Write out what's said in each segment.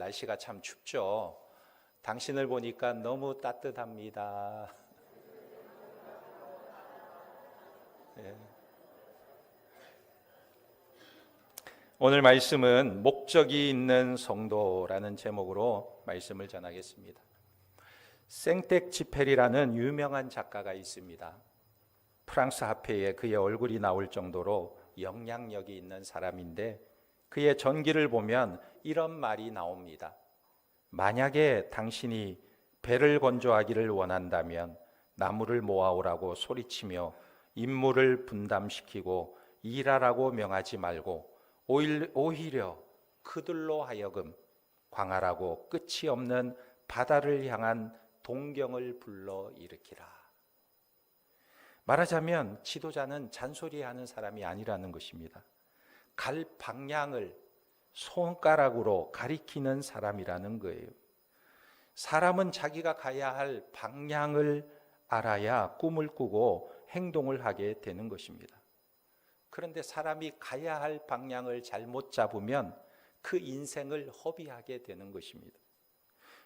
날씨가 참 춥죠. 당신을 보니까 너무 따뜻합니다. 예. 오늘 말씀은 목적이 있는 성도라는 제목으로 말씀을 전하겠습니다. 생텍쥐페리라는 유명한 작가가 있습니다. 프랑스 화폐에 그의 얼굴이 나올 정도로 영향력이 있는 사람인데 그의 전기를 보면 이런 말이 나옵니다. 만약에 당신이 배를 건조하기를 원한다면 나무를 모아오라고 소리치며 임무를 분담시키고 일하라고 명하지 말고 오히려 그들로 하여금 광활하고 끝이 없는 바다를 향한 동경을 불러일으키라. 말하자면 지도자는 잔소리하는 사람이 아니라는 것입니다. 갈 방향을 손가락으로 가리키는 사람이라는 거예요. 사람은 자기가 가야 할 방향을 알아야 꿈을 꾸고 행동을 하게 되는 것입니다. 그런데 사람이 가야 할 방향을 잘못 잡으면 그 인생을 허비하게 되는 것입니다.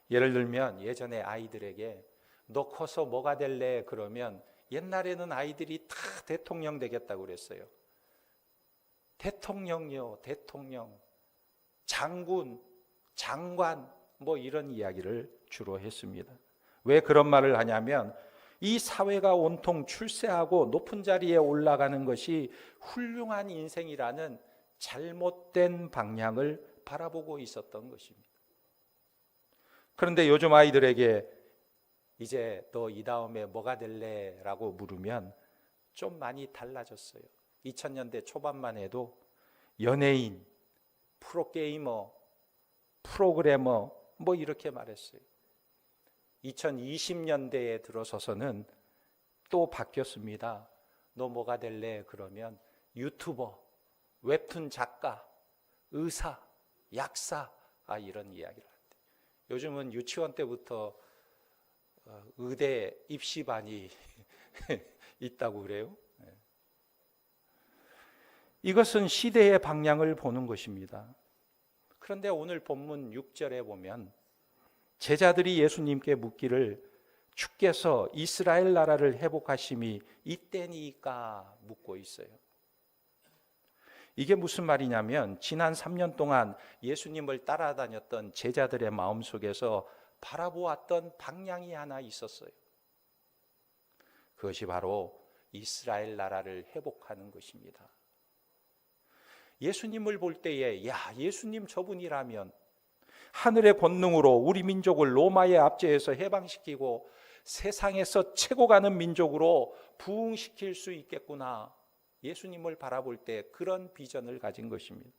예를 들면 예전에 아이들에게 너 커서 뭐가 될래? 그러면 옛날에는 아이들이 다 대통령 되겠다고 그랬어요. 대통령이요, 대통령, 장군, 장관 뭐 이런 이야기를 주로 했습니다. 왜 그런 말을 하냐면 이 사회가 온통 출세하고 높은 자리에 올라가는 것이 훌륭한 인생이라는 잘못된 방향을 바라보고 있었던 것입니다. 그런데 요즘 아이들에게 이제 너 이 다음에 뭐가 될래? 라고 물으면 좀 많이 달라졌어요. 2000년대 초반만 해도 연예인, 프로게이머, 프로그래머 뭐 이렇게 말했어요. 2020년대에 들어서서는 또 바뀌었습니다. 너 뭐가 될래? 그러면 유튜버, 웹툰 작가, 의사, 약사 이런 이야기를 한대요. 요즘은 유치원 때부터 의대 입시반이 있다고 그래요. 이것은 시대의 방향을 보는 것입니다. 그런데 오늘 본문 6절에 보면 제자들이 예수님께 묻기를 주께서 이스라엘 나라를 회복하심이 이때니까 묻고 있어요. 이게 무슨 말이냐면 지난 3년 동안 예수님을 따라다녔던 제자들의 마음속에서 바라보았던 방향이 하나 있었어요. 그것이 바로 이스라엘 나라를 회복하는 것입니다. 예수님을 볼 때에 예수님 저분이라면 하늘의 권능으로 우리 민족을 로마의 압제에서 해방시키고 세상에서 최고 가는 민족으로 부흥시킬 수 있겠구나. 예수님을 바라볼 때 그런 비전을 가진 것입니다.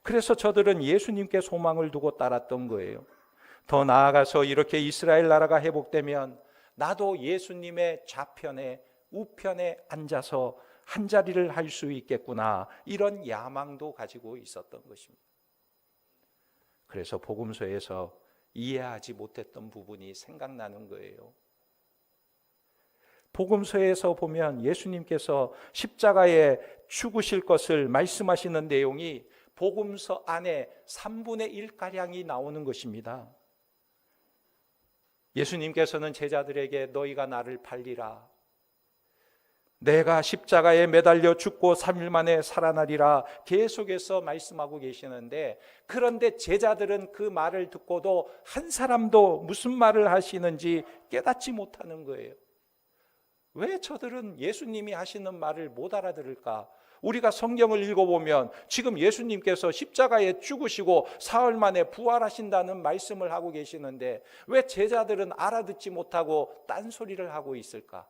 그래서 저들은 예수님께 소망을 두고 따랐던 거예요. 더 나아가서 이렇게 이스라엘 나라가 회복되면 나도 예수님의 좌편에 우편에 앉아서 한자리를 할 수 있겠구나. 이런 야망도 가지고 있었던 것입니다. 그래서 복음서에서 이해하지 못했던 부분이 생각나는 거예요. 복음서에서 보면 예수님께서 십자가에 죽으실 것을 말씀하시는 내용이 복음서 안에 3분의 1가량이 나오는 것입니다. 예수님께서는 제자들에게 너희가 나를 팔리라. 내가 십자가에 매달려 죽고 3일 만에 살아나리라 계속해서 말씀하고 계시는데 그런데 제자들은 그 말을 듣고도 한 사람도 무슨 말을 하시는지 깨닫지 못하는 거예요. 왜 저들은 예수님이 하시는 말을 못 알아들을까? 우리가 성경을 읽어보면 지금 예수님께서 십자가에 죽으시고 사흘 만에 부활하신다는 말씀을 하고 계시는데 왜 제자들은 알아듣지 못하고 딴소리를 하고 있을까?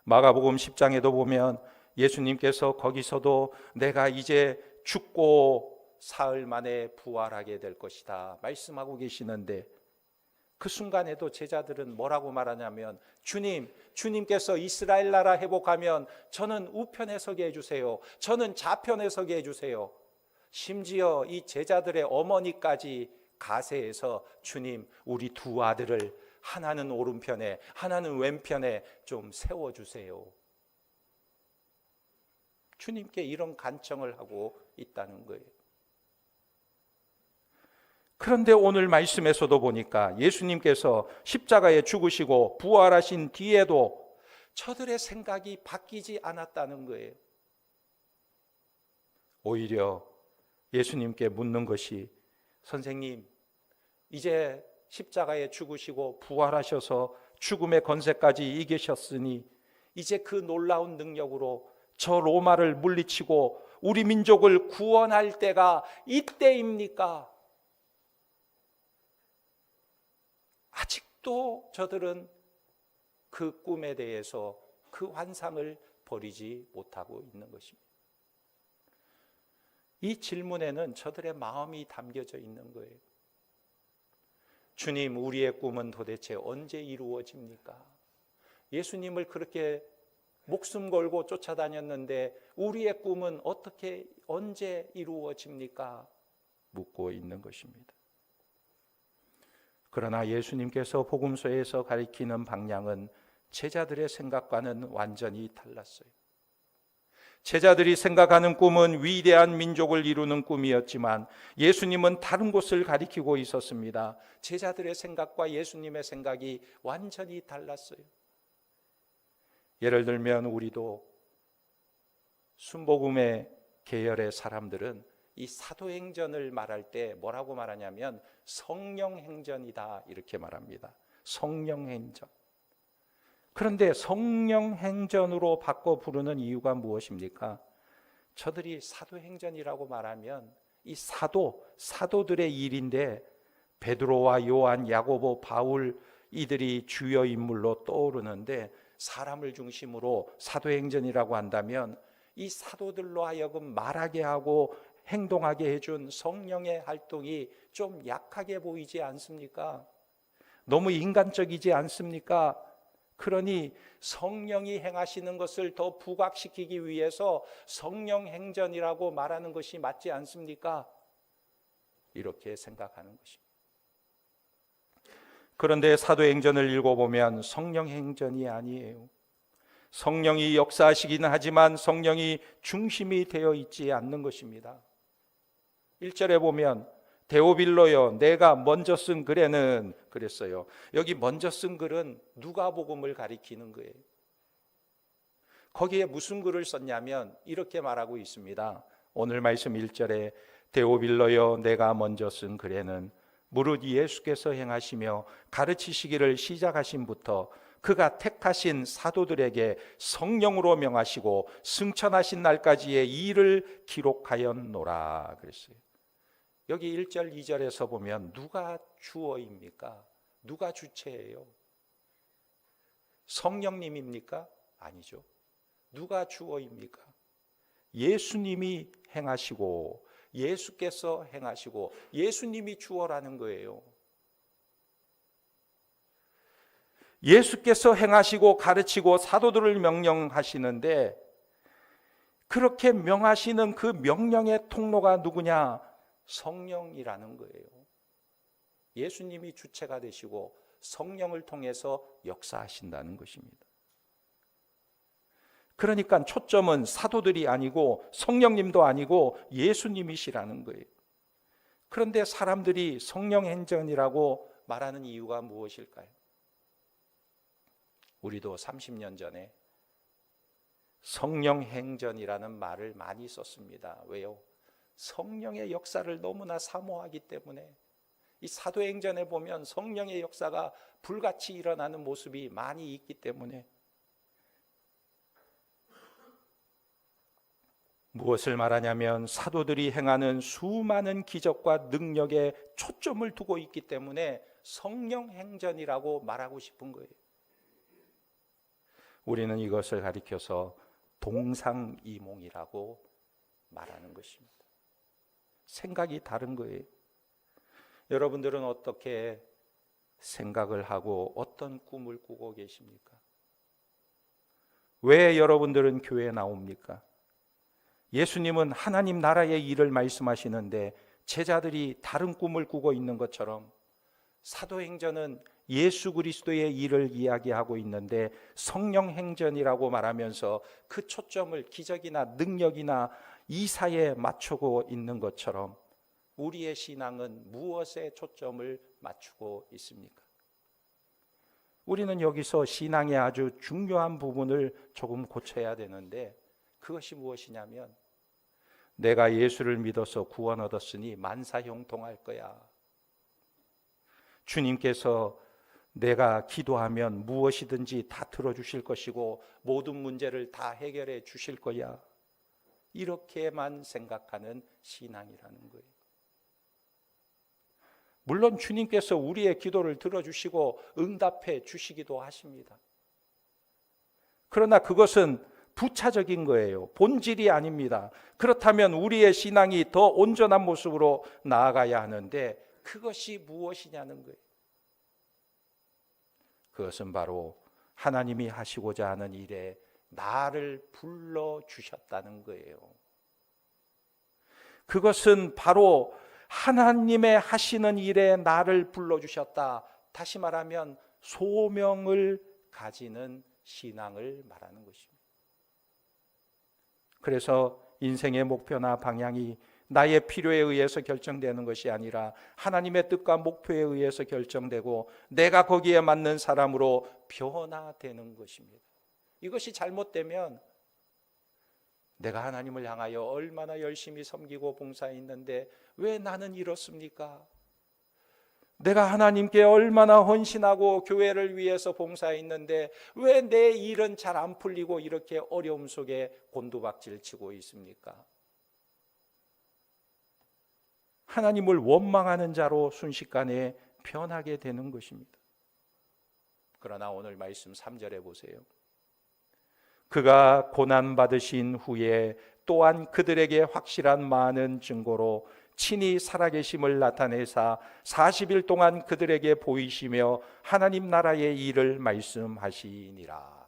마가복음 10장에도 보면 예수님께서 거기서도 내가 이제 죽고 사흘 만에 부활하게 될 것이다 말씀하고 계시는데 그 순간에도 제자들은 뭐라고 말하냐면 주님께서 이스라엘 나라 회복하면 저는 우편에 서게 해주세요. 저는 좌편에 서게 해주세요. 심지어 이 제자들의 어머니까지 가세해서 주님 우리 두 아들을 하나는 오른편에 하나는 왼편에 좀 세워주세요. 주님께 이런 간청을 하고 있다는 거예요. 그런데 오늘 말씀에서도 보니까 예수님께서 십자가에 죽으시고 부활하신 뒤에도 저들의 생각이 바뀌지 않았다는 거예요. 오히려 예수님께 묻는 것이, 선생님, 이제 십자가에 죽으시고 부활하셔서 죽음의 권세까지 이기셨으니 이제 그 놀라운 능력으로 저 로마를 물리치고 우리 민족을 구원할 때가 이때입니까? 아직도 저들은 그 꿈에 대해서, 그 환상을 버리지 못하고 있는 것입니다. 이 질문에는 저들의 마음이 담겨져 있는 거예요. 주님, 우리의 꿈은 도대체 언제 이루어집니까? 예수님을 그렇게 목숨 걸고 쫓아다녔는데 우리의 꿈은 어떻게, 언제 이루어집니까? 묻고 있는 것입니다. 그러나 예수님께서 복음서에서 가리키는 방향은 제자들의 생각과는 완전히 달랐어요. 제자들이 생각하는 꿈은 위대한 민족을 이루는 꿈이었지만 예수님은 다른 곳을 가리키고 있었습니다. 제자들의 생각과 예수님의 생각이 완전히 달랐어요. 예를 들면 우리도 순복음의 계열의 사람들은 이 사도행전을 말할 때 뭐라고 말하냐면 성령행전이다, 이렇게 말합니다. 성령행전. 그런데 성령행전으로 바꿔 부르는 이유가 무엇입니까? 저들이 사도행전이라고 말하면 이 사도들의 일인데 베드로와 요한, 야고보, 바울, 이들이 주요 인물로 떠오르는데, 사람을 중심으로 사도행전이라고 한다면 이 사도들로 하여금 말하게 하고 행동하게 해준 성령의 활동이 좀 약하게 보이지 않습니까? 너무 인간적이지 않습니까? 그러니 성령이 행하시는 것을 더 부각시키기 위해서 성령행전이라고 말하는 것이 맞지 않습니까? 이렇게 생각하는 것입니다. 그런데 사도행전을 읽어보면 성령행전이 아니에요. 성령이 역사하시기는 하지만 성령이 중심이 되어 있지 않는 것입니다. 1절에 보면 데오빌로여, 내가 먼저 쓴 글에는, 그랬어요. 여기 먼저 쓴 글은 누가복음을 가리키는 거예요. 거기에 무슨 글을 썼냐면 이렇게 말하고 있습니다. 오늘 말씀 1절에 데오빌로여, 내가 먼저 쓴 글에는 무릇 예수께서 행하시며 가르치시기를 시작하신부터 그가 택하신 사도들에게 성령으로 명하시고 승천하신 날까지의 일을 기록하였노라 그랬어요. 여기 1절 2절에서 보면 누가 주어입니까? 누가 주체예요? 성령님입니까? 아니죠. 누가 주어입니까? 예수님이 행하시고 예수께서 행하시고 예수님이 주어라는 거예요. 예수께서 행하시고 가르치고 사도들을 명령하시는데, 그렇게 명하시는 그 명령의 통로가 누구냐? 성령이라는 거예요. 예수님이 주체가 되시고 성령을 통해서 역사하신다는 것입니다. 그러니까 초점은 사도들이 아니고 성령님도 아니고 예수님이시라는 거예요. 그런데 사람들이 성령행전이라고 말하는 이유가 무엇일까요? 우리도 30년 전에 성령행전이라는 말을 많이 썼습니다. 왜요? 성령의 역사를 너무나 사모하기 때문에. 이 사도행전에 보면 성령의 역사가 불같이 일어나는 모습이 많이 있기 때문에. 무엇을 말하냐면 사도들이 행하는 수많은 기적과 능력에 초점을 두고 있기 때문에 성령행전이라고 말하고 싶은 거예요. 우리는 이것을 가리켜서 동상이몽이라고 말하는 것입니다. 생각이 다른 거예요. 여러분들은 어떻게 생각을 하고 어떤 꿈을 꾸고 계십니까? 왜 여러분들은 교회에 나옵니까? 예수님은 하나님 나라의 일을 말씀하시는데 제자들이 다른 꿈을 꾸고 있는 것처럼 사도행전은 예수 그리스도의 일을 이야기하고 있는데 성령행전이라고 말하면서 그 초점을 기적이나 능력이나 이사에 맞추고 있는 것처럼 우리의 신앙은 무엇에 초점을 맞추고 있습니까? 우리는 여기서 신앙의 아주 중요한 부분을 조금 고쳐야 되는데, 그것이 무엇이냐면, 내가 예수를 믿어서 구원 얻었으니 만사형통할 거야. 주님께서 내가 기도하면 무엇이든지 다 들어주실 것이고 모든 문제를 다 해결해 주실 거야. 이렇게만 생각하는 신앙이라는 거예요. 물론 주님께서 우리의 기도를 들어주시고 응답해 주시기도 하십니다. 그러나 그것은 부차적인 거예요. 본질이 아닙니다. 그렇다면 우리의 신앙이 더 온전한 모습으로 나아가야 하는데, 그것이 무엇이냐는 거예요. 그것은 바로 하나님이 하시고자 하는 일에 나를 불러주셨다는 거예요. 그것은 바로 하나님의 하시는 일에 나를 불러주셨다. 다시 말하면 소명을 가지는 신앙을 말하는 것입니다. 그래서 인생의 목표나 방향이 나의 필요에 의해서 결정되는 것이 아니라 하나님의 뜻과 목표에 의해서 결정되고 내가 거기에 맞는 사람으로 변화되는 것입니다. 이것이 잘못되면 내가 하나님을 향하여 얼마나 열심히 섬기고 봉사했는데 왜 나는 이렇습니까? 내가 하나님께 얼마나 헌신하고 교회를 위해서 봉사했는데 왜 내 일은 잘 안 풀리고 이렇게 어려움 속에 곤두박질 치고 있습니까? 하나님을 원망하는 자로 순식간에 변하게 되는 것입니다. 그러나 오늘 말씀 3절에 보세요. 그가 고난받으신 후에 또한 그들에게 확실한 많은 증거로 친히 살아계심을 나타내사 40일 동안 그들에게 보이시며 하나님 나라의 일을 말씀하시니라.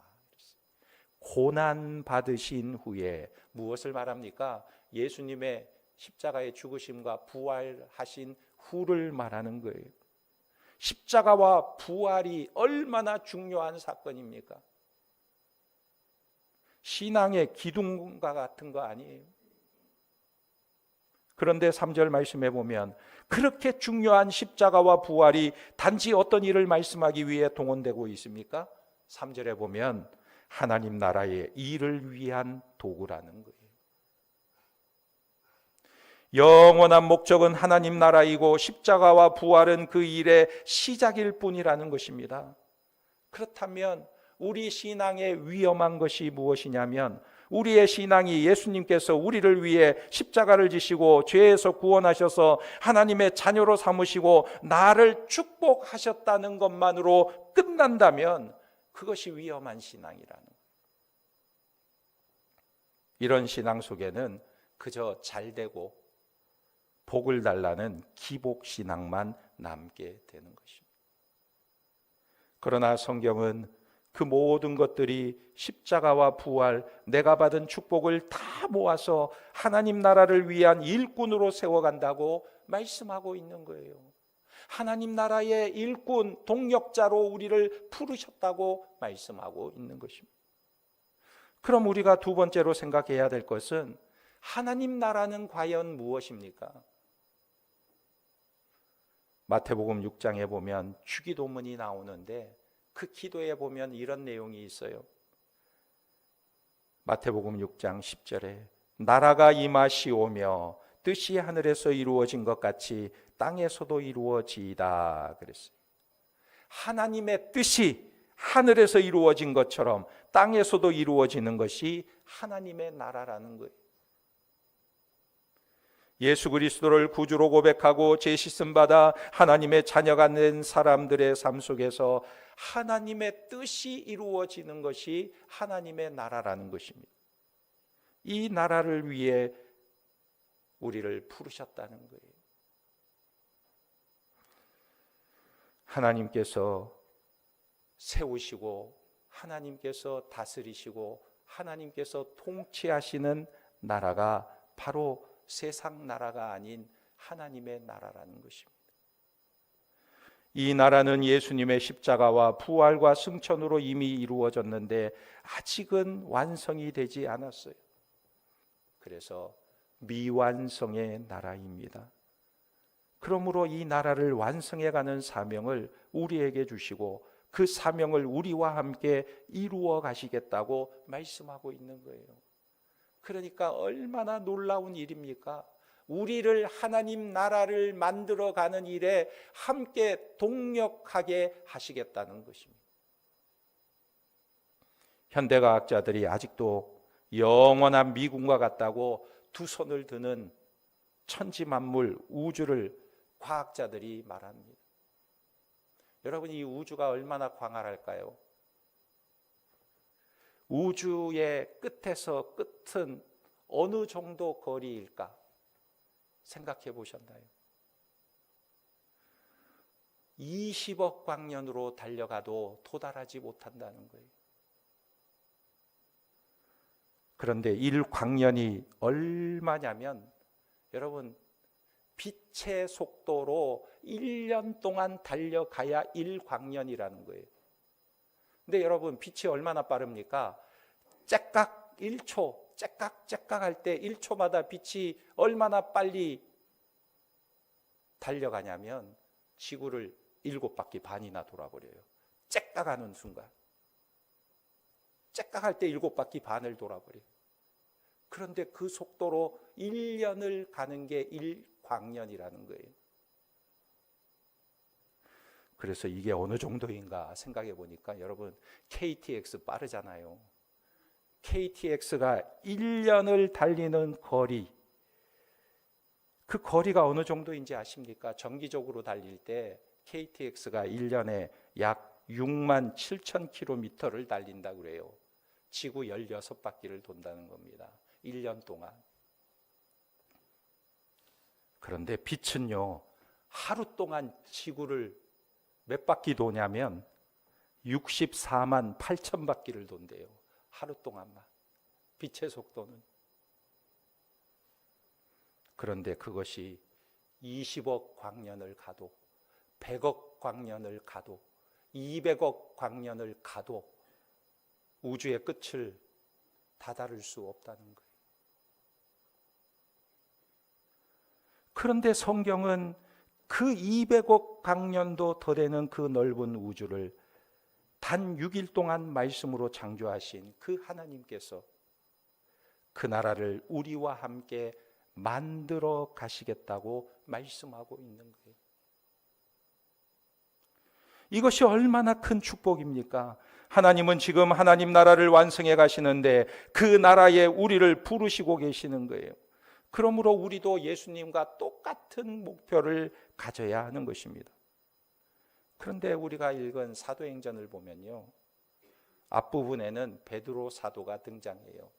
고난받으신 후에 무엇을 말합니까? 예수님의 십자가의 죽으심과 부활하신 후를 말하는 거예요. 십자가와 부활이 얼마나 중요한 사건입니까? 신앙의 기둥과 같은 거 아니에요. 그런데 3절 말씀해 보면 그렇게 중요한 십자가와 부활이 단지 어떤 일을 말씀하기 위해 동원되고 있습니까? 3절에 보면 하나님 나라의 일을 위한 도구라는 거예요. 영원한 목적은 하나님 나라이고 십자가와 부활은 그 일의 시작일 뿐이라는 것입니다. 그렇다면 우리 신앙의 위험한 것이 무엇이냐면 우리의 신앙이 예수님께서 우리를 위해 십자가를 지시고 죄에서 구원하셔서 하나님의 자녀로 삼으시고 나를 축복하셨다는 것만으로 끝난다면 그것이 위험한 신앙이라는 거예요. 이런 신앙 속에는 그저 잘되고 복을 달라는 기복신앙만 남게 되는 것입니다. 그러나 성경은 그 모든 것들이 십자가와 부활, 내가 받은 축복을 다 모아서 하나님 나라를 위한 일꾼으로 세워간다고 말씀하고 있는 거예요. 하나님 나라의 일꾼, 동역자로 우리를 부르셨다고 말씀하고 있는 것입니다. 그럼 우리가 두 번째로 생각해야 될 것은 하나님 나라는 과연 무엇입니까? 마태복음 6장에 보면 주기도문이 나오는데 그 기도에 보면 이런 내용이 있어요. 마태복음 6장 10절에 나라가 임하시오며 뜻이 하늘에서 이루어진 것 같이 땅에서도 이루어지이다 그랬어요. 하나님의 뜻이 하늘에서 이루어진 것처럼 땅에서도 이루어지는 것이 하나님의 나라라는 거예요. 예수 그리스도를 구주로 고백하고 죄 씻음 받아 하나님의 자녀가 된 사람들의 삶 속에서 하나님의 뜻이 이루어지는 것이 하나님의 나라라는 것입니다. 이 나라를 위해 우리를 부르셨다는 거예요. 하나님께서 세우시고 하나님께서 다스리시고 하나님께서 통치하시는 나라가 바로 세상 나라가 아닌 하나님의 나라라는 것입니다. 이 나라는 예수님의 십자가와 부활과 승천으로 이미 이루어졌는데 아직은 완성이 되지 않았어요. 그래서 미완성의 나라입니다. 그러므로 이 나라를 완성해가는 사명을 우리에게 주시고 그 사명을 우리와 함께 이루어 가시겠다고 말씀하고 있는 거예요. 그러니까 얼마나 놀라운 일입니까? 우리를 하나님 나라를 만들어가는 일에 함께 동력하게 하시겠다는 것입니다. 현대과학자들이 아직도 영원한 미궁과 같다고 두 손을 드는 천지만물 우주를 과학자들이 말합니다. 여러분, 이 우주가 얼마나 광활할까요? 우주의 끝에서 끝은 어느 정도 거리일까? 생각해 보셨나요? 20억 광년으로 달려가도 도달하지 못한다는 거예요. 그런데 1광년이 얼마냐면 여러분, 빛의 속도로 1년 동안 달려가야 1광년이라는 거예요. 근데 여러분, 빛이 얼마나 빠릅니까? 째깍 1초, 째깍 할 때 1초마다 빛이 얼마나 빨리 달려가냐면 지구를 7바퀴 반이나 돌아버려요. 째깍 하는 순간. 째깍 할 때 7바퀴 반을 돌아버려요. 그런데 그 속도로 1년을 가는 게 1광년이라는 거예요. 그래서 이게 어느 정도인가 생각해 보니까 여러분, KTX 빠르잖아요. KTX가 1년을 달리는 거리, 그 거리가 어느 정도인지 아십니까? 정기적으로 달릴 때 KTX가 1년에 약 6만 7천 킬로미터를 달린다고 그래요. 지구 16바퀴를 돈다는 겁니다. 1년 동안. 그런데 빛은요, 하루 동안 지구를 몇 바퀴 도냐면 64만 8천 바퀴를 돈대요. 하루 동안만. 빛의 속도는. 그런데 그것이 20억 광년을 가도 100억 광년을 가도 200억 광년을 가도 우주의 끝을 다다를 수 없다는 거예요. 그런데 성경은 그 200억 광년도 더 되는 그 넓은 우주를 단 6일 동안 말씀으로 창조하신 그 하나님께서 그 나라를 우리와 함께 만들어 가시겠다고 말씀하고 있는 거예요. 이것이 얼마나 큰 축복입니까? 하나님은 지금 하나님 나라를 완성해 가시는데 그 나라에 우리를 부르시고 계시는 거예요. 그러므로 우리도 예수님과 똑같은 목표를 가져야 하는 것입니다. 그런데 우리가 읽은 사도행전을 보면요, 앞부분에는 베드로 사도가 등장해요.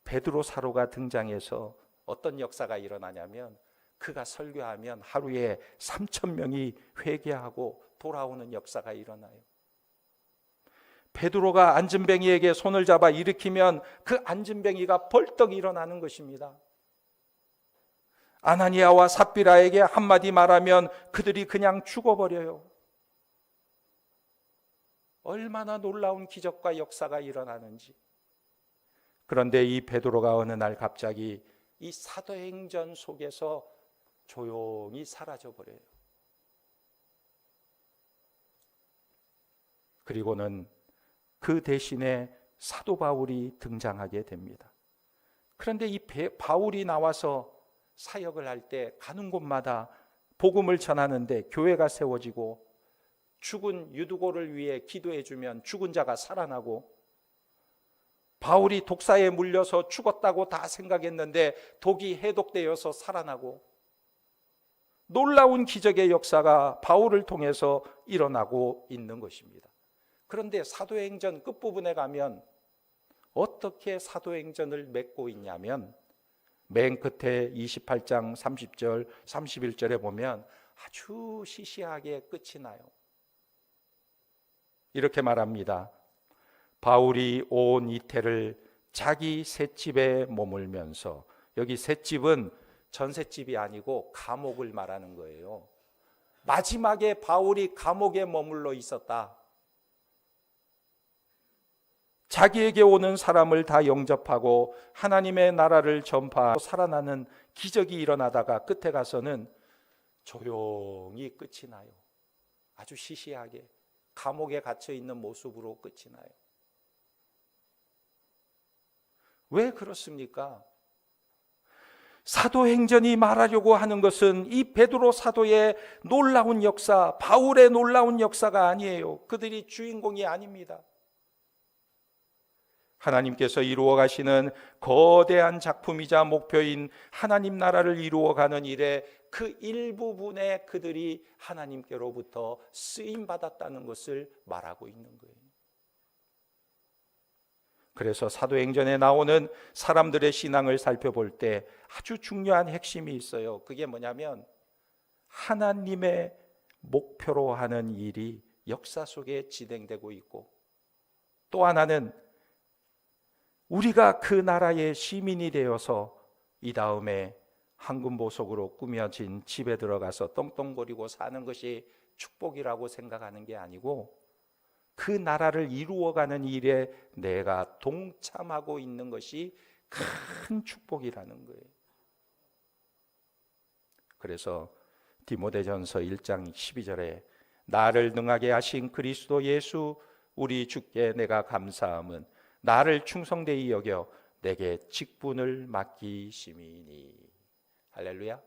베드로 사도가 등장해서 어떤 역사가 일어나냐면 그가 설교하면 하루에 3,000명이 회개하고 돌아오는 역사가 일어나요. 베드로가 안진뱅이에게 손을 잡아 일으키면 그 안진뱅이가 벌떡 일어나는 것입니다. 아나니아와 삽비라에게 한마디 말하면 그들이 그냥 죽어버려요. 얼마나 놀라운 기적과 역사가 일어나는지. 그런데 이 베드로가 어느 날 갑자기 이 사도행전 속에서 조용히 사라져버려요. 그리고는 그 대신에 사도 바울이 등장하게 됩니다. 그런데 이 바울이 나와서 사역을 할 때 가는 곳마다 복음을 전하는데 교회가 세워지고 죽은 유두고를 위해 기도해주면 죽은 자가 살아나고, 바울이 독사에 물려서 죽었다고 다 생각했는데 독이 해독되어서 살아나고, 놀라운 기적의 역사가 바울을 통해서 일어나고 있는 것입니다. 그런데 사도행전 끝부분에 가면 어떻게 사도행전을 맺고 있냐면 맨 끝에 28장 30절 31절에 보면 아주 시시하게 끝이 나요. 이렇게 말합니다. 바울이 온 이태를 자기 셋집에 머물면서, 여기 셋집은 전셋집이 아니고 감옥을 말하는 거예요. 마지막에 바울이 감옥에 머물러 있었다. 자기에게 오는 사람을 다 영접하고 하나님의 나라를 전파하고 살아나는 기적이 일어나다가 끝에 가서는 조용히 끝이 나요. 아주 시시하게 감옥에 갇혀 있는 모습으로 끝이 나요. 왜 그렇습니까? 사도행전이 말하려고 하는 것은 이 베드로 사도의 놀라운 역사, 바울의 놀라운 역사가 아니에요. 그들이 주인공이 아닙니다. 하나님께서 이루어 가시는 거대한 작품이자 목표인 하나님 나라를 이루어가는 일에 그 일부분에 그들이 하나님께로부터 쓰임받았다는 것을 말하고 있는 거예요. 그래서 사도행전에 나오는 사람들의 신앙을 살펴볼 때 아주 중요한 핵심이 있어요. 그게 뭐냐면 하나님의 목표로 하는 일이 역사 속에 진행되고 있고, 또 하나는 우리가 그 나라의 시민이 되어서 이 다음에 황금보석으로 꾸며진 집에 들어가서 떵떵거리고 사는 것이 축복이라고 생각하는 게 아니고, 그 나라를 이루어가는 일에 내가 동참하고 있는 것이 큰 축복이라는 거예요. 그래서 디모데전서 1장 12절에 나를 능하게 하신 그리스도 예수 우리 주께 내가 감사함은 나를 충성되이 여겨 내게 직분을 맡기심이니. 할렐루야.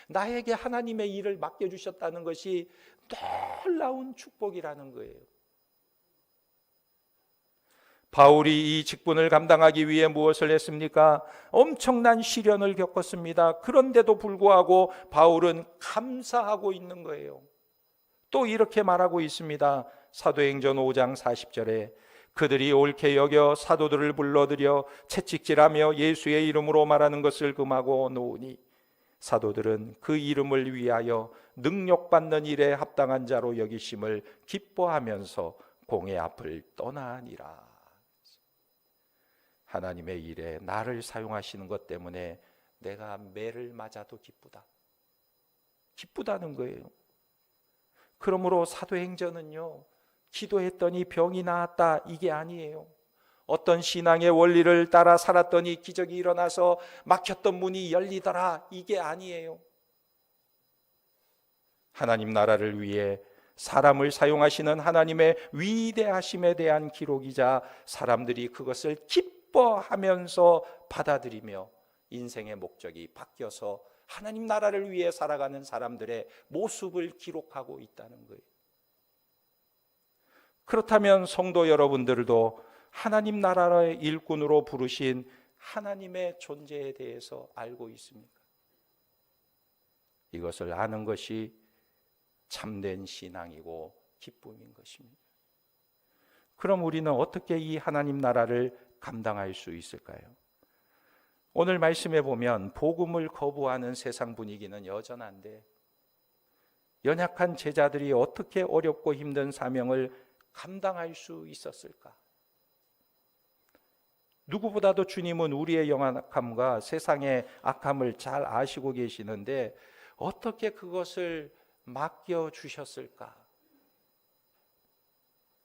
나에게 하나님의 일을 맡겨주셨다는 것이 놀라운 축복이라는 거예요. 바울이 이 직분을 감당하기 위해 무엇을 했습니까? 엄청난 시련을 겪었습니다. 그런데도 불구하고 바울은 감사하고 있는 거예요. 또 이렇게 말하고 있습니다. 사도행전 5장 40절에 그들이 옳게 여겨 사도들을 불러들여 채찍질하며 예수의 이름으로 말하는 것을 금하고 놓으니 사도들은 그 이름을 위하여 능력받는 일에 합당한 자로 여기심을 기뻐하면서 공회 앞을 떠나니라. 하나님의 일에 나를 사용하시는 것 때문에 내가 매를 맞아도 기쁘다는 거예요. 그러므로 사도행전은요, 기도했더니 병이 나았다 이게 아니에요. 어떤 신앙의 원리를 따라 살았더니 기적이 일어나서 막혔던 문이 열리더라 이게 아니에요. 하나님 나라를 위해 사람을 사용하시는 하나님의 위대하심에 대한 기록이자 사람들이 그것을 기뻐하면서 받아들이며 인생의 목적이 바뀌어서 하나님 나라를 위해 살아가는 사람들의 모습을 기록하고 있다는 거예요. 그렇다면 성도 여러분들도 하나님 나라의 일꾼으로 부르신 하나님의 존재에 대해서 알고 있습니까? 이것을 아는 것이 참된 신앙이고 기쁨인 것입니다. 그럼 우리는 어떻게 이 하나님 나라를 감당할 수 있을까요? 오늘 말씀해 보면 복음을 거부하는 세상 분위기는 여전한데 연약한 제자들이 어떻게 어렵고 힘든 사명을 감당할 수 있었을까? 누구보다도 주님은 우리의 연약함과 세상의 악함을 잘 아시고 계시는데 어떻게 그것을 맡겨주셨을까?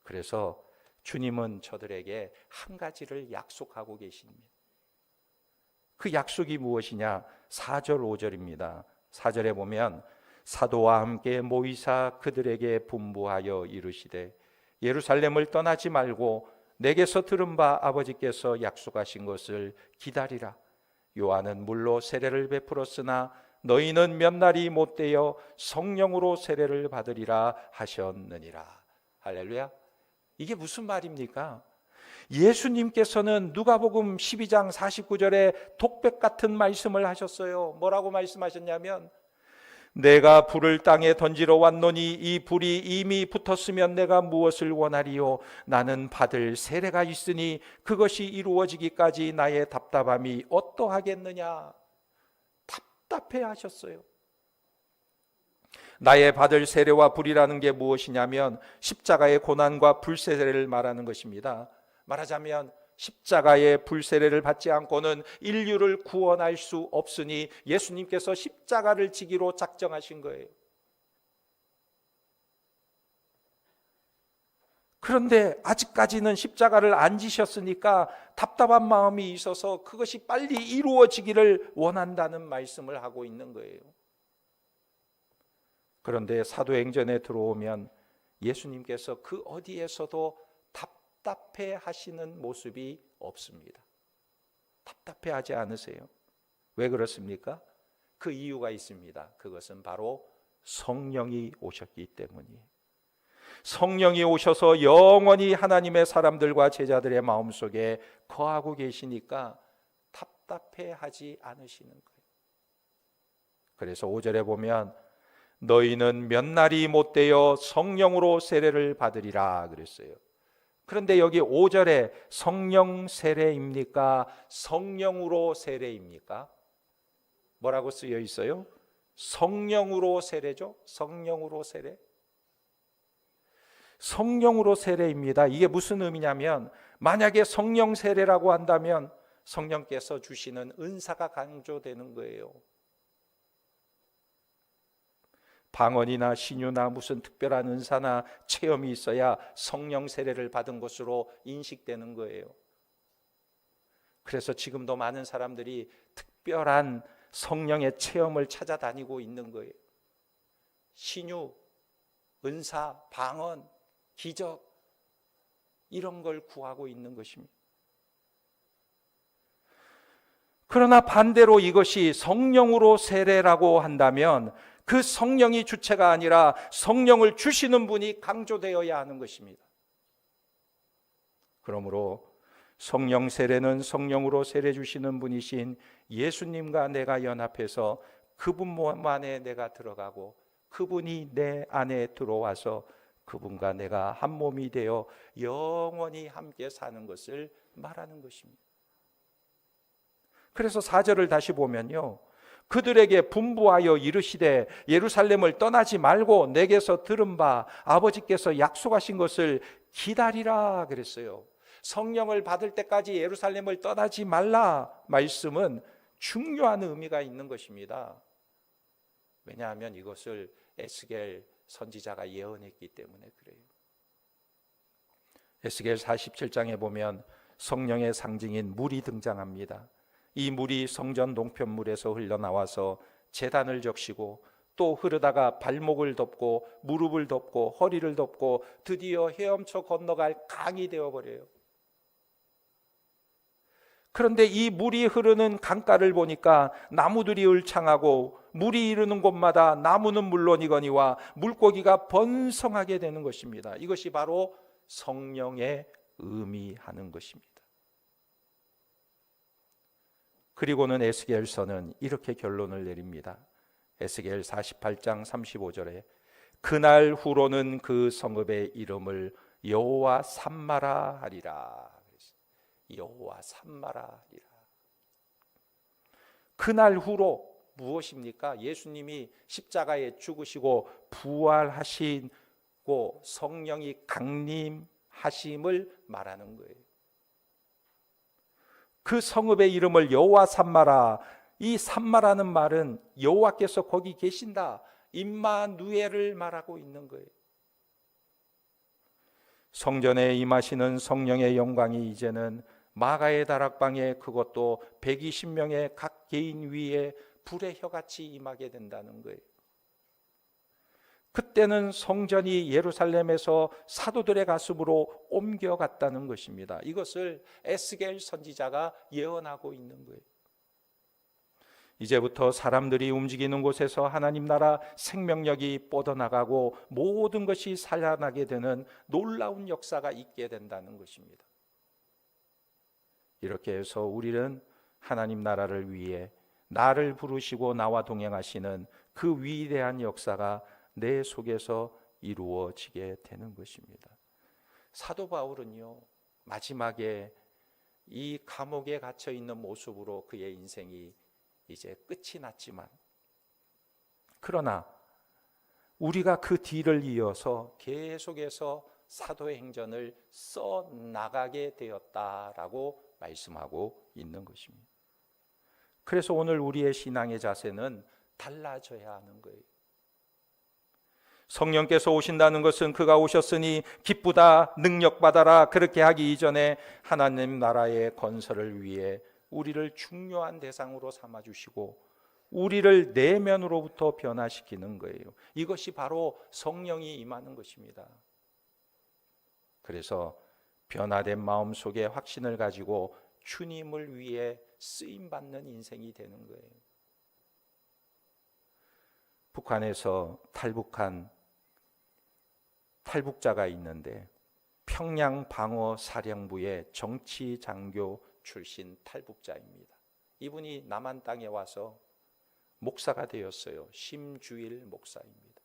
그래서 주님은 저들에게 한 가지를 약속하고 계십니다. 그 약속이 무엇이냐? 4절 5절입니다. 4절에 보면 사도와 함께 모이사 그들에게 분부하여 이르시되 예루살렘을 떠나지 말고 내게서 들은 바 아버지께서 약속하신 것을 기다리라. 요한은 물로 세례를 베풀었으나 너희는 몇 날이 못되어 성령으로 세례를 받으리라 하셨느니라. 할렐루야. 이게 무슨 말입니까? 예수님께서는 누가복음 12장 49절에 독백 같은 말씀을 하셨어요. 뭐라고 말씀하셨냐면 내가 불을 땅에 던지러 왔노니 이 불이 이미 붙었으면 내가 무엇을 원하리요? 나는 받을 세례가 있으니 그것이 이루어지기까지 나의 답답함이 어떠하겠느냐? 답답해 하셨어요. 나의 받을 세례와 불이라는 게 무엇이냐면 십자가의 고난과 불세례를 말하는 것입니다. 말하자면 십자가의 불세례를 받지 않고는 인류를 구원할 수 없으니 예수님께서 십자가를 지기로 작정하신 거예요. 그런데 아직까지는 십자가를 안 지셨으니까 답답한 마음이 있어서 그것이 빨리 이루어지기를 원한다는 말씀을 하고 있는 거예요. 그런데 사도행전에 들어오면 예수님께서 그 어디에서도 답답해 하시는 모습이 없습니다. 답답해 하지 않으세요? 왜 그렇습니까? 그 이유가 있습니다. 그것은 바로 성령이 오셨기 때문이에요. 성령이 오셔서 영원히 하나님의 사람들과 제자들의 마음속에 거하고 계시니까 답답해 하지 않으시는 거예요. 그래서 5절에 보면 너희는 몇 날이 못되어 성령으로 세례를 받으리라 그랬어요. 그런데 여기 5절에 성령 세례입니까? 성령으로 세례입니까? 뭐라고 쓰여 있어요? 성령으로 세례죠? 성령으로 세례? 성령으로 세례입니다. 이게 무슨 의미냐면 만약에 성령 세례라고 한다면 성령께서 주시는 은사가 강조되는 거예요. 방언이나 신유나 무슨 특별한 은사나 체험이 있어야 성령 세례를 받은 것으로 인식되는 거예요. 그래서 지금도 많은 사람들이 특별한 성령의 체험을 찾아다니고 있는 거예요. 신유, 은사, 방언, 기적 이런 걸 구하고 있는 것입니다. 그러나 반대로 이것이 성령으로 세례라고 한다면 그 성령이 주체가 아니라 성령을 주시는 분이 강조되어야 하는 것입니다. 그러므로 성령 세례는 성령으로 세례 주시는 분이신 예수님과 내가 연합해서 그분만에 내가 들어가고 그분이 내 안에 들어와서 그분과 내가 한 몸이 되어 영원히 함께 사는 것을 말하는 것입니다. 그래서 4절을 다시 보면요, 그들에게 분부하여 이르시되 예루살렘을 떠나지 말고 내게서 들은 바 아버지께서 약속하신 것을 기다리라 그랬어요. 성령을 받을 때까지 예루살렘을 떠나지 말라 말씀은 중요한 의미가 있는 것입니다. 왜냐하면 이것을 에스겔 선지자가 예언했기 때문에 그래요. 에스겔 47장에 보면 성령의 상징인 물이 등장합니다. 이 물이 성전 동편물에서 흘러나와서 제단을 적시고 또 흐르다가 발목을 덮고 무릎을 덮고 허리를 덮고 드디어 헤엄쳐 건너갈 강이 되어버려요. 그런데 이 물이 흐르는 강가를 보니까 나무들이 울창하고 물이 이르는 곳마다 나무는 물론이거니와 물고기가 번성하게 되는 것입니다. 이것이 바로 성령의 의미하는 것입니다. 그리고는 에스겔서는 이렇게 결론을 내립니다. 에스겔 48장 35절에 그날 후로는 그 성읍의 이름을 여호와 삼마라 하리라. 여호와 삼마라 하리라. 그날 후로 무엇입니까? 예수님이 십자가에 죽으시고 부활하시고 성령이 강림하심을 말하는 거예요. 그 성읍의 이름을 여호와 삼마라. 이 삼마라는 말은 여호와께서 거기 계신다, 임마누엘을 말하고 있는 거예요. 성전에 임하시는 성령의 영광이 이제는 마가의 다락방에, 그것도 120명의 각 개인 위에 불의 혀같이 임하게 된다는 거예요. 그때는 성전이 예루살렘에서 사도들의 가슴으로 옮겨갔다는 것입니다. 이것을 에스겔 선지자가 예언하고 있는 거예요. 이제부터 사람들이 움직이는 곳에서 하나님 나라 생명력이 뻗어나가고 모든 것이 살아나게 되는 놀라운 역사가 있게 된다는 것입니다. 이렇게 해서 우리는 하나님 나라를 위해 나를 부르시고 나와 동행하시는 그 위대한 역사가 내 속에서 이루어지게 되는 것입니다. 사도 바울은요, 마지막에 이 감옥에 갇혀 있는 모습으로 그의 인생이 이제 끝이 났지만, 그러나 우리가 그 뒤를 이어서 계속해서 사도의 행전을 써 나가게 되었다라고 말씀하고 있는 것입니다. 그래서 오늘 우리의 신앙의 자세는 달라져야 하는 거예요. 성령께서 오신다는 것은 그가 오셨으니 기쁘다, 능력받아라, 그렇게 하기 이전에 하나님 나라의 건설을 위해 우리를 중요한 대상으로 삼아주시고 우리를 내면으로부터 변화시키는 거예요. 이것이 바로 성령이 임하는 것입니다. 그래서 변화된 마음 속에 확신을 가지고 주님을 위해 쓰임받는 인생이 되는 거예요. 북한에서 탈북한 탈북자가 있는데 평양 방어 사령부의 정치 장교 출신 탈북자입니다. 이분이 남한 땅에 와서 목사가 되었어요. 심주일 목사입니다.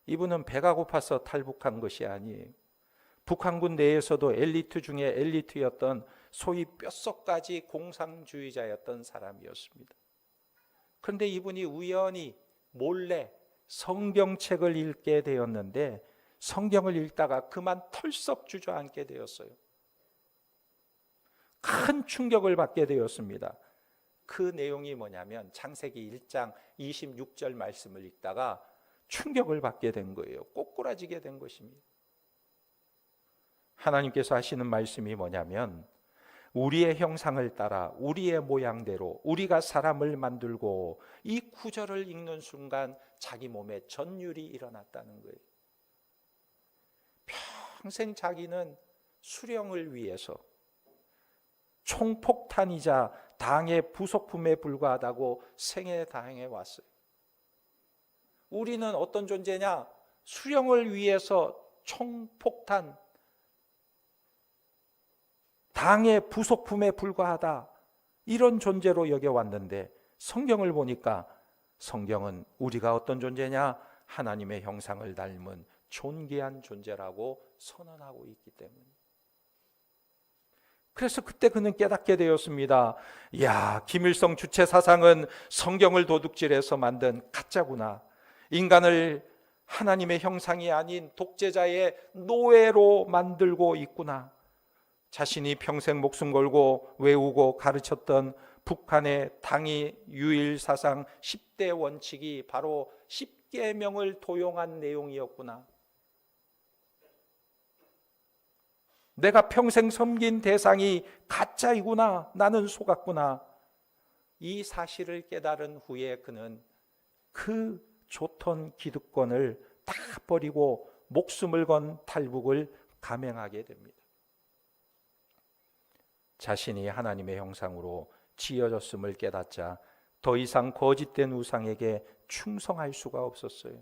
이분은 배가 고파서 탈북한 것이 아니에요. 북한군 내에서도 엘리트 중에 엘리트였던 소위 뼛속까지 공산주의자였던 사람이었습니다. 그런데 이분이 우연히 몰래 성경책을 읽게 되었는데 성경을 읽다가 그만 털썩 주저앉게 되었어요. 큰 충격을 받게 되었습니다. 그 내용이 뭐냐면 창세기 1장 26절 말씀을 읽다가 충격을 받게 된 거예요. 꼬꾸라지게 된 것입니다. 하나님께서 하시는 말씀이 뭐냐면 우리의 형상을 따라 우리의 모양대로 우리가 사람을 만들고, 이 구절을 읽는 순간 자기 몸에 전율이 일어났다는 거예요. 평생 자기는 수령을 위해서 총폭탄이자 당의 부속품에 불과하다고 생애 다행해 왔어요. 우리는 어떤 존재냐? 수령을 위해서 총폭탄, 당의 부속품에 불과하다, 이런 존재로 여겨왔는데 성경을 보니까 성경은 우리가 어떤 존재냐? 하나님의 형상을 닮은 존귀한 존재라고 선언하고 있기 때문에. 그래서 그때 그는 깨닫게 되었습니다. 야, 김일성 주체 사상은 성경을 도둑질해서 만든 가짜구나. 인간을 하나님의 형상이 아닌 독재자의 노예로 만들고 있구나. 자신이 평생 목숨 걸고 외우고 가르쳤던 북한의 당위 유일 사상 10대 원칙이 바로 10계명을 도용한 내용이었구나. 내가 평생 섬긴 대상이 가짜이구나. 나는 속았구나. 이 사실을 깨달은 후에 그는 그 좋던 기득권을 다 버리고 목숨을 건 탈북을 감행하게 됩니다. 자신이 하나님의 형상으로 지어졌음을 깨닫자 더 이상 거짓된 우상에게 충성할 수가 없었어요.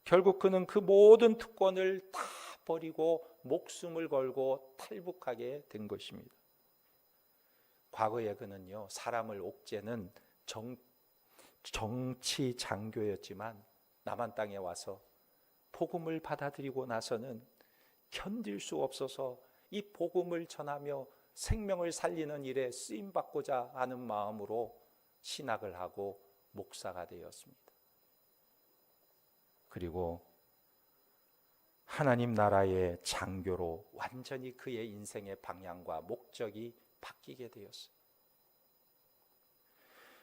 결국 그는 그 모든 특권을 다 버리고 목숨을 걸고 탈북하게 된 것입니다. 과거에 그는요, 사람을 옥죄는 정치 장교였지만 남한 땅에 와서 복음을 받아들이고 나서는 견딜 수 없어서 이 복음을 전하며 생명을 살리는 일에 쓰임받고자 하는 마음으로 신학을 하고 목사가 되었습니다. 그리고 하나님 나라의 장교로 완전히 그의 인생의 방향과 목적이 바뀌게 되었어요.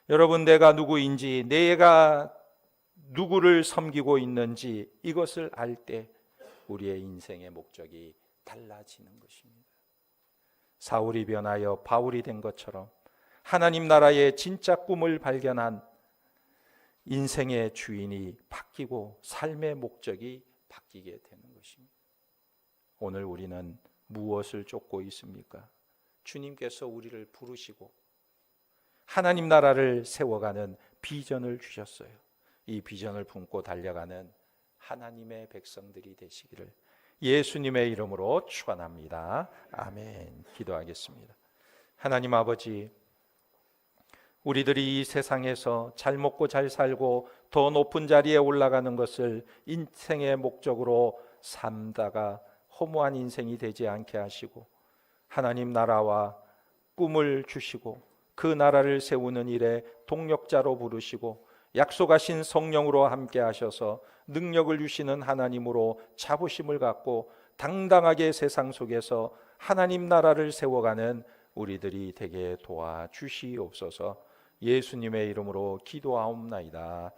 여러분, 내가 누구인지, 내가 누구를 섬기고 있는지 이것을 알 때 우리의 인생의 목적이 달라지는 것입니다. 사울이 변하여 바울이 된 것처럼 하나님 나라의 진짜 꿈을 발견한 인생의 주인이 바뀌고 삶의 목적이 바뀌게 되는 것입니다. 오늘 우리는 무엇을 쫓고 있습니까? 주님께서 우리를 부르시고 하나님 나라를 세워가는 비전을 주셨어요. 이 비전을 품고 달려가는 하나님의 백성들이 되시기를 예수님의 이름으로 축원합니다. 아멘. 기도하겠습니다. 하나님 아버지, 우리들이 이 세상에서 잘 먹고 잘 살고 더 높은 자리에 올라가는 것을 인생의 목적으로 삼다가 허무한 인생이 되지 않게 하시고 하나님 나라와 꿈을 주시고 그 나라를 세우는 일에 동력자로 부르시고 약속하신 성령으로 함께 하셔서 능력을 주시는 하나님으로 자부심을 갖고 당당하게 세상 속에서 하나님 나라를 세워가는 우리들이 되게 도와주시옵소서. 예수님의 이름으로 기도하옵나이다.